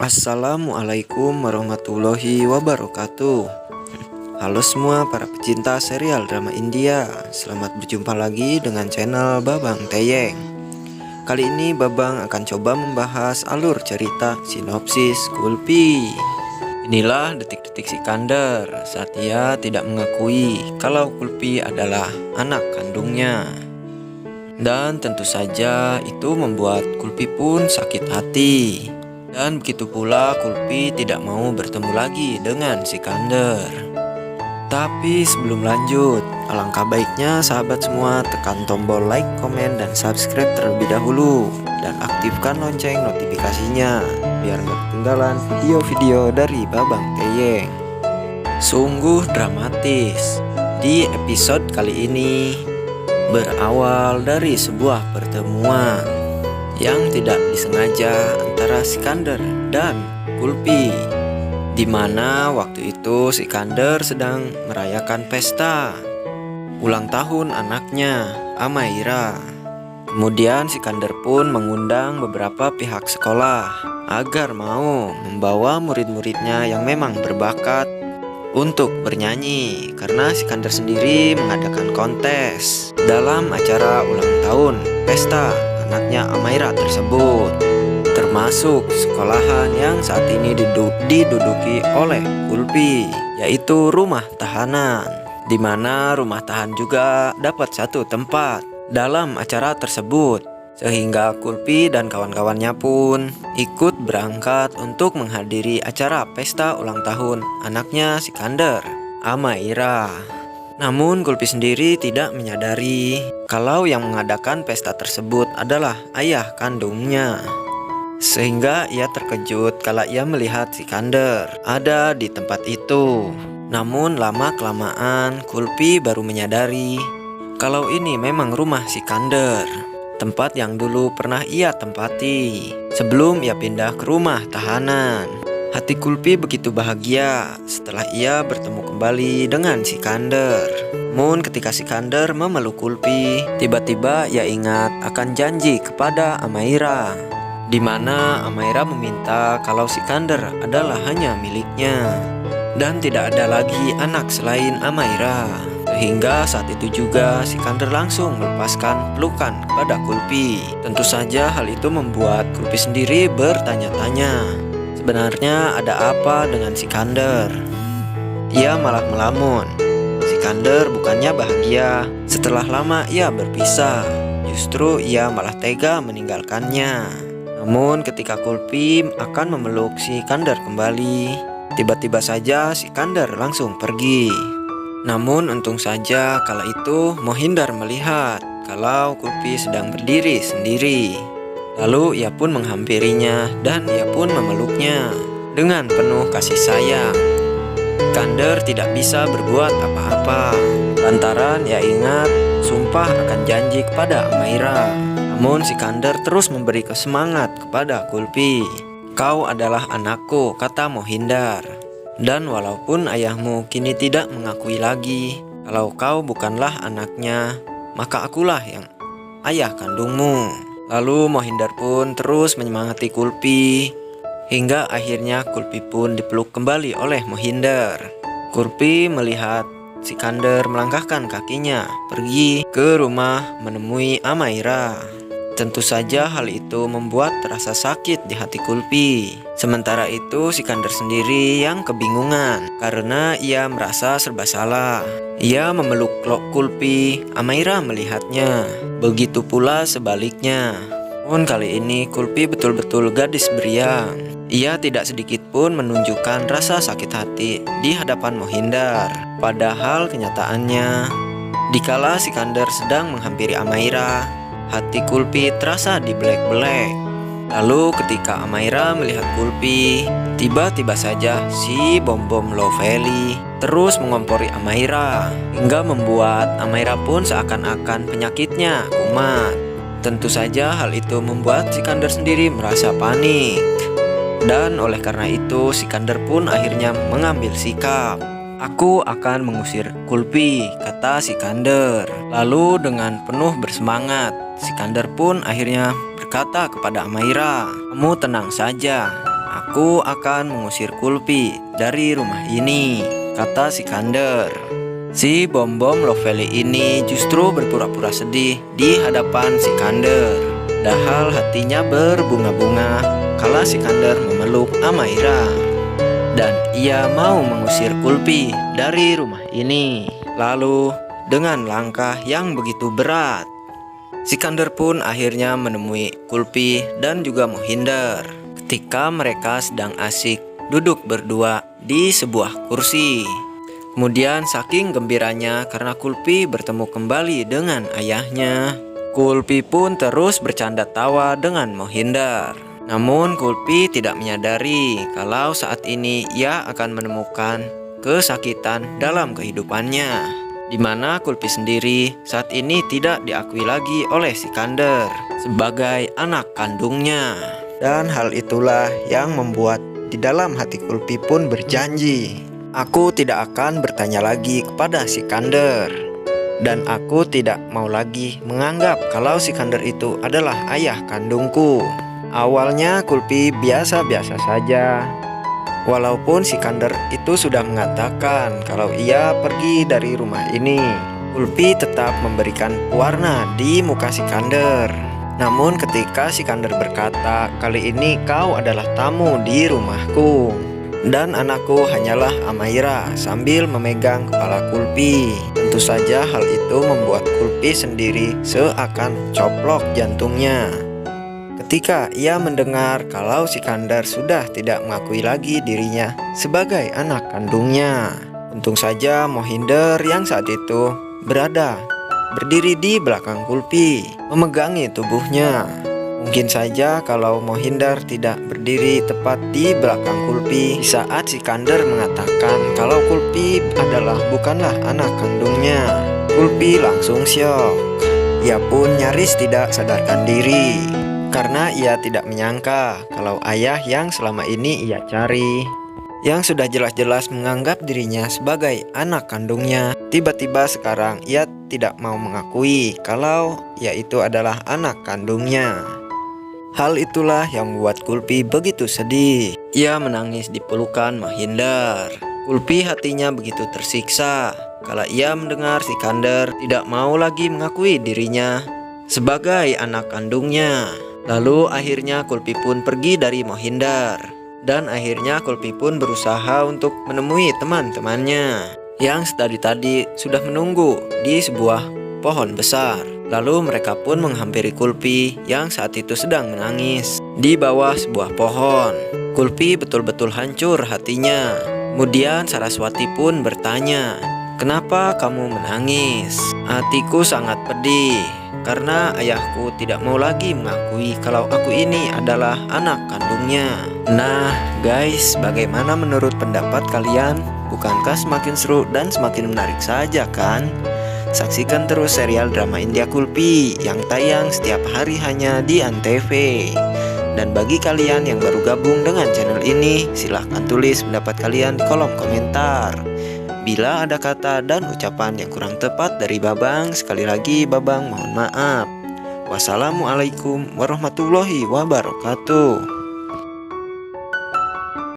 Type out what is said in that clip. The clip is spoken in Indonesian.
Assalamualaikum warahmatullahi wabarakatuh. Halo semua para pecinta serial drama India. Selamat berjumpa lagi dengan channel Babang Teyeng. Kali ini Babang akan coba membahas alur cerita sinopsis Kulpi. Inilah detik-detik Sikandar saat ia tidak mengakui kalau Kulpi adalah anak kandungnya. Dan tentu saja itu membuat Kulpi pun sakit hati. Dan begitu pula Kulpi tidak mau bertemu lagi dengan Sikandar. Tapi sebelum lanjut, alangkah baiknya sahabat semua tekan tombol like, komen, dan subscribe terlebih dahulu. Dan aktifkan lonceng notifikasinya biar gak ketinggalan video-video dari Babang Teyeng. Sungguh dramatis. Di episode kali ini berawal dari sebuah pertemuan yang tidak disengaja antara Sikandar dan Kulpi, di mana waktu itu Sikandar sedang merayakan pesta ulang tahun anaknya Amaira. Kemudian Sikandar pun mengundang beberapa pihak sekolah agar mau membawa murid-muridnya yang memang berbakat untuk bernyanyi, karena Sikandar sendiri mengadakan kontes dalam acara ulang tahun pesta anaknya Amaira tersebut, termasuk sekolahan yang saat ini diduduki oleh Kulpi, yaitu rumah tahanan, di mana rumah tahan juga dapat satu tempat dalam acara tersebut, sehingga Kulpi dan kawan-kawannya pun ikut berangkat untuk menghadiri acara pesta ulang tahun anaknya Sikandar, Amaira. Namun Kulpi sendiri tidak menyadari kalau yang mengadakan pesta tersebut adalah ayah kandungnya. Sehingga ia terkejut kala ia melihat Sikandar ada di tempat itu. Namun lama-kelamaan Kulpi baru menyadari kalau ini memang rumah Sikandar, tempat yang dulu pernah ia tempati sebelum ia pindah ke rumah tahanan. Hati Kulpi begitu bahagia setelah ia bertemu kembali dengan Sikandar. Namun ketika Sikandar memeluk Kulpi, tiba-tiba ia ingat akan janji kepada Amaira, di mana Amaira meminta kalau Sikandar adalah hanya miliknya dan tidak ada lagi anak selain Amaira. Sehingga saat itu juga Sikandar langsung melepaskan pelukan kepada Kulpi. Tentu saja hal itu membuat Kulpi sendiri bertanya-tanya, sebenarnya ada apa dengan Sikandar? Ia malah melamun. Sikandar bukannya bahagia setelah lama ia berpisah, justru ia malah tega meninggalkannya. Namun ketika Kulpi akan memeluk Sikandar kembali, tiba-tiba saja Sikandar langsung pergi. Namun untung saja kala itu Mohindar melihat kalau Kulpi sedang berdiri sendiri. Lalu ia pun menghampirinya dan ia pun memeluknya dengan penuh kasih sayang. Sikandar tidak bisa berbuat apa-apa lantaran ia ingat sumpah akan janji kepada Amaira. Namun Sikandar terus memberi semangat kepada Kulpi. "Kau adalah anakku," kata Mohindar. "Dan walaupun ayahmu kini tidak mengakui lagi kalau kau bukanlah anaknya, maka akulah yang ayah kandungmu." Lalu Mohindar pun terus menyemangati Kulpi, hingga akhirnya Kulpi pun dipeluk kembali oleh Mohindar. Kulpi melihat Sikandar melangkahkan kakinya pergi ke rumah menemui Amaira. Tentu saja hal itu membuat terasa sakit di hati Kulpi. Sementara itu Sikandar sendiri yang kebingungan karena ia merasa serba salah. Ia memeluk Kulpi, Amaira melihatnya. Begitu pula sebaliknya. Namun kali ini Kulpi betul-betul gadis beriang. Ia tidak sedikit pun menunjukkan rasa sakit hati di hadapan Mohindar. Padahal kenyataannya, dikala Sikandar sedang menghampiri Amaira, hati Kulpi terasa dibelek-belek. Lalu ketika Amaira melihat Kulpi, tiba-tiba saja si bom-bom Lovely terus mengompori Amaira, hingga membuat Amaira pun seakan-akan penyakitnya kumat. Tentu saja hal itu membuat Sikandar sendiri merasa panik. Dan oleh karena itu Sikandar pun akhirnya mengambil sikap. "Aku akan mengusir Kulpi," kata Sikandar. Lalu dengan penuh bersemangat, Sikandar pun akhirnya berkata kepada Amaira, "Kamu tenang saja, Aku akan mengusir Kulpi dari rumah ini, kata Sikander. Si Bom-Bom Lovely ini justru berpura-pura sedih di hadapan Sikander. Padahal hatinya berbunga-bunga kala Sikander memeluk Amaira. Dan ia mau mengusir Kulpi dari rumah ini. Lalu dengan langkah yang begitu berat, Sikander pun akhirnya menemui Kulpi dan juga Mohinder ketika mereka sedang asik duduk berdua di sebuah kursi. Kemudian saking gembiranya karena Kulpi bertemu kembali dengan ayahnya, Kulpi pun terus bercanda tawa dengan Mohinder. Namun Kulpi tidak menyadari kalau saat ini ia akan menemukan kesakitan dalam kehidupannya, di mana Kulpi sendiri saat ini tidak diakui lagi oleh Sikander sebagai anak kandungnya. Dan hal itulah yang membuat di dalam hati Kulpi pun berjanji, aku tidak akan bertanya lagi kepada Sikander. Dan aku tidak mau lagi menganggap kalau Sikander itu adalah ayah kandungku. Awalnya Kulpi biasa-biasa saja. Walaupun Sikander itu sudah mengatakan kalau ia pergi dari rumah ini, Kulpi tetap memberikan warna di muka Sikander. Namun ketika Sikander berkata, kali ini kau adalah tamu di rumahku dan anakku hanyalah Amaira, sambil memegang kepala Kulpi. Tentu saja hal itu membuat Kulpi sendiri seakan coplok jantungnya. Ketika ia mendengar kalau Sikander sudah tidak mengakui lagi dirinya sebagai anak kandungnya. Untung saja Mohinder yang saat itu berdiri di belakang Kulpi, memegangi tubuhnya. Mungkin saja kalau Mohinder tidak berdiri tepat di belakang Kulpi saat Sikander mengatakan kalau Kulpi bukanlah anak kandungnya, Kulpi langsung syok. Ia pun nyaris tidak sadarkan diri karena ia tidak menyangka kalau ayah yang selama ini ia cari, yang sudah jelas-jelas menganggap dirinya sebagai anak kandungnya, tiba-tiba sekarang ia tidak mau mengakui kalau ia itu adalah anak kandungnya. Hal itulah yang membuat Kulpi begitu sedih. Ia menangis di pelukan Mohinder. Kulpi hatinya begitu tersiksa kala ia mendengar Sikander tidak mau lagi mengakui dirinya sebagai anak kandungnya. Lalu akhirnya Kulpi pun pergi dari Mohinder. Dan akhirnya Kulpi pun berusaha untuk menemui teman-temannya yang tadi sudah menunggu di sebuah pohon besar. Lalu mereka pun menghampiri Kulpi yang saat itu sedang menangis di bawah sebuah pohon. Kulpi betul-betul hancur hatinya. Kemudian Saraswati pun bertanya, "Kenapa kamu menangis?" "Hatiku sangat pedih karena ayahku tidak mau lagi mengakui kalau aku ini adalah anak kandungnya." Nah guys, bagaimana menurut pendapat kalian? Bukankah semakin seru dan semakin menarik saja kan? Saksikan terus serial drama India Kulpi yang tayang setiap hari hanya di Antv. Dan bagi kalian yang baru gabung dengan channel ini, silahkan tulis pendapat kalian di kolom komentar. Bila ada kata dan ucapan yang kurang tepat dari Babang, sekali lagi Babang mohon maaf. Wassalamualaikum warahmatullahi wabarakatuh.